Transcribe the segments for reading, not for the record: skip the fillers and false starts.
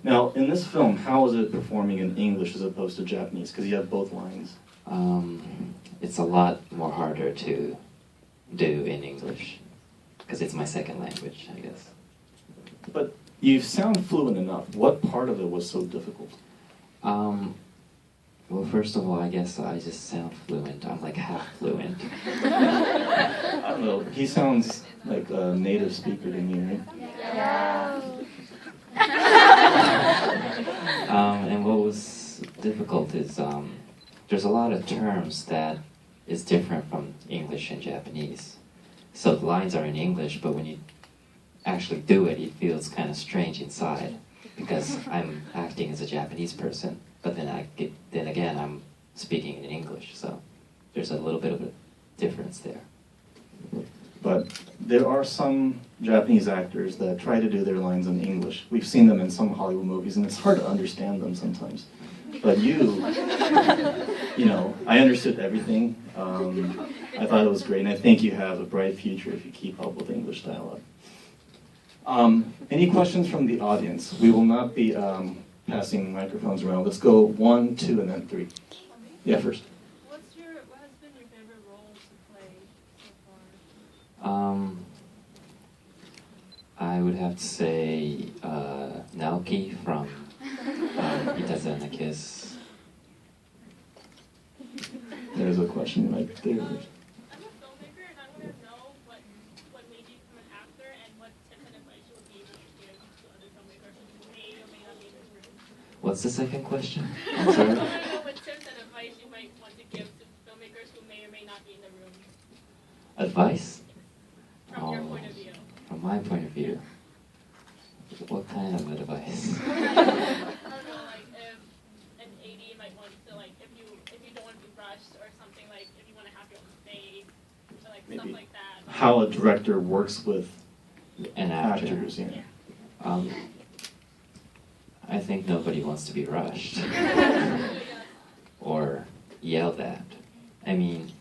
Now, in this film, how is it performing in English as opposed to Japanese? Because you have both lines. It's a lot more harder to do in English because it's my second language, I guess. But you sound fluent enough. What part of it was so difficult? Well, first of all, I guess I just sound fluent. I'm like half fluent. I don't know. He sounds like a native speaker to me, right? Yeah. And what was difficult is there's a lot of terms that is different from English and Japanese. So the lines are in English, but when you actually do it, it feels kind of strange inside because I'm acting as a Japanese person, but then again I'm speaking in English. So there's a little bit of a difference there. But there are some Japanese actors that try to do their lines in English. We've seen them in some Hollywood movies, and it's hard to understand them sometimes. But you know, I understood everything. I thought it was great, and I think you have a bright future if you keep up with English dialogue. Any questions from the audience? We will not be passing microphones around. Let's go 1, 2, and then 3. Yeah, first. What has been your favorite role to play so far? I would have to say Naoki from Itazana Kiss. There's a question right there. I'm a filmmaker and I want to know what made you become an actor and what tips and advice you would be able to give to other filmmakers who may or may not be in this room. What's the second question? I'm sorry. What tips and advice you might want to give to filmmakers who may or may not be in the room? Advice? From your point of view. From my point of view. What kind of advice? I don't know, like if an AD might want to, like, if you don't want to be rushed or something, like if you want to have your own space or like Maybe stuff like that. how a director works with An actor. actors. Yeah. I think nobody wants to be rushed or yelled at. I mean,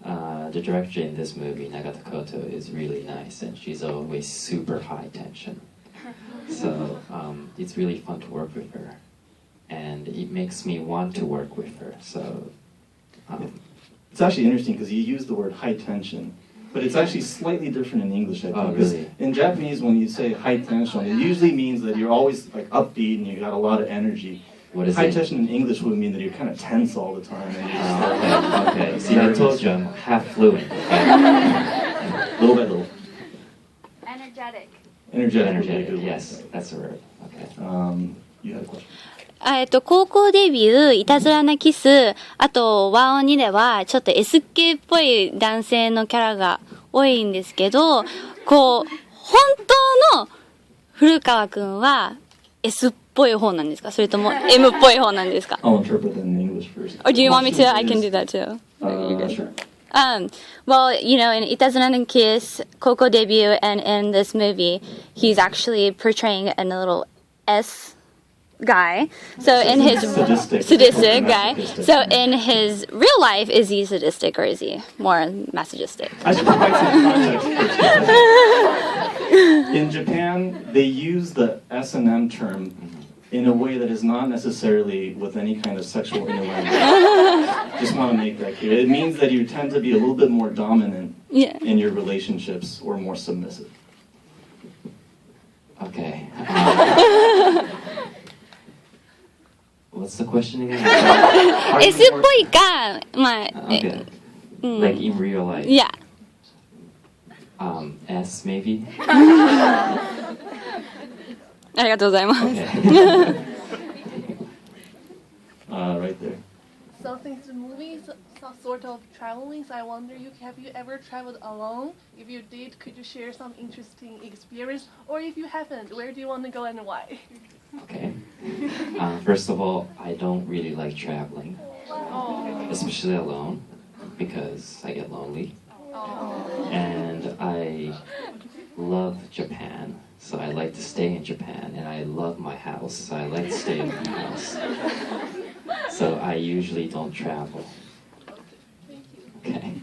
the director in this movie, Nagata Koto, is really nice, and she's always super high tension. So it's really fun to work with her, and it makes me want to work with her. So It's actually interesting because you use the word high tension, but it's actually slightly different in English, I think. Oh, 'Cause really? in Japanese, when you say high tension, it usually means that you're always like upbeat and you got a lot of energy. what is High it? tension in English would mean that you're kind of tense all the time. And you're just Okay. See, I told you I'm half fluent. little by little. Energetic. Energetic. would be a Energetic. good word. Yes, that's the word. Okay. You had a question. 高校デビュー、いたずらなキス、あと、ワンオン2では、ちょっと S 系っぽい男性のキャラが多いんですけど、こう、本当の古川くんは S っぽい方なんですか？それとも M っぽい方なんですか？ I'll interpret it in English first. Or do you want me to? I can do that too. Sure. Well, you know, in Itazuna no Kiss, Coco debut, and in this movie, he's actually portraying a little S guy. So in his Sadistic guy. Masochistic. So in his real life, is he sadistic or is he more masochistic? I should provide some context first. In Japan, they use the S&M term in a way that is not necessarily with any kind of sexual innuendo. Just want to make that clear. It means that you tend to be a little bit more dominant in your relationships or more submissive. Okay. What's the question again? S っぽいか、まあ、Okay. Like in real life. Yeah. S maybe? ありがとうございます。 Okay. Right there. So since the movie is sort of traveling, so I wonder, have you ever traveled alone? If you did, could you share some interesting experience? Or if you haven't, where do you want to go and why? Okay. First of all, I don't really like traveling, especially alone, because I get lonely. And I love Japan, so I like to stay in Japan. And I love my house, so I like to stay in my house. So I usually don't travel. Okay.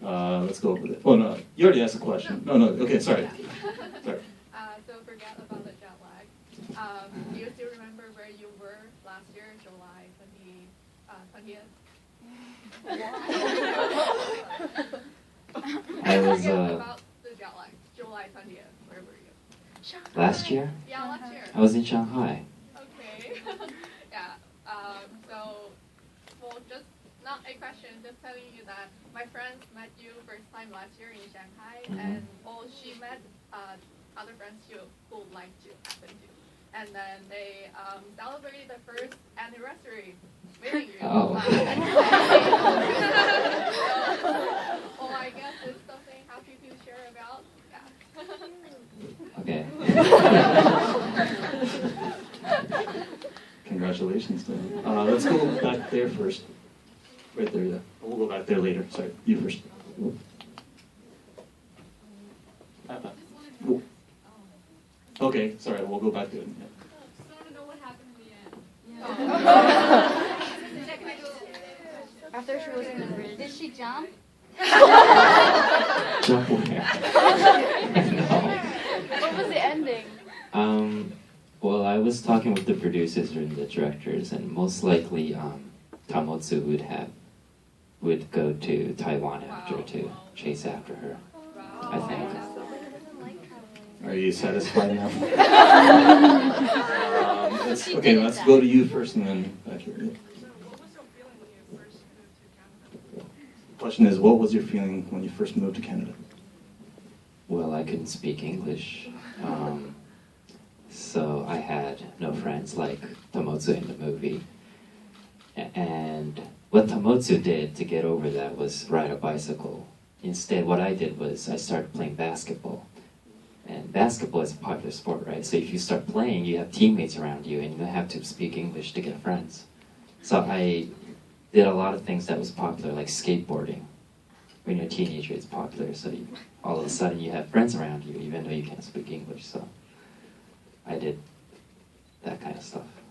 Let's go over it. Oh, no. You already asked a question. No. Okay, sorry. Sorry. So forget about the jet lag. Do you still remember where you were last year, July 20th? I was About the jet lag. July 20th. Where were you? last year. Yeah, last year. I was in Shanghai. Okay. Yeah. So, well, just not a question, just telling you that my friends met you first time last year in Shanghai, and well, she met other friends too who would like to happen to, and then they celebrated the first anniversary meeting you. Oh. Well, I guess it's something happy to share about. Yeah. Okay. Congratulations, Dan. Let's go back there first. Right there, yeah. We'll go back there later. Sorry, you first. Okay, sorry, we'll go back there. Yeah. Just want to know what happened in the end. After she was in the bridge. Did she jump? Jump where? What was the ending? Well, I was talking with the producers and the directors, and most likely Tamotsu would go to Taiwan after to chase after her. I think. Are you satisfied now? Okay, let's go to you first and then back here. Yeah. What was your feeling when you first moved to Canada? Question is, what was your feeling when you first moved to Canada? Well, I couldn't speak English, so I had no friends like Tamotsu in the movie. And what Tamotsu did to get over that was ride a bicycle. Instead, what I did was I started playing basketball. And basketball is a popular sport, right? So if you start playing, you have teammates around you, and you don't have to speak English to get friends. So I did a lot of things that was popular, like skateboarding. When you're a teenager, it's popular, so all of a sudden you have friends around you, even though you can't speak English. So I did that kind of stuff.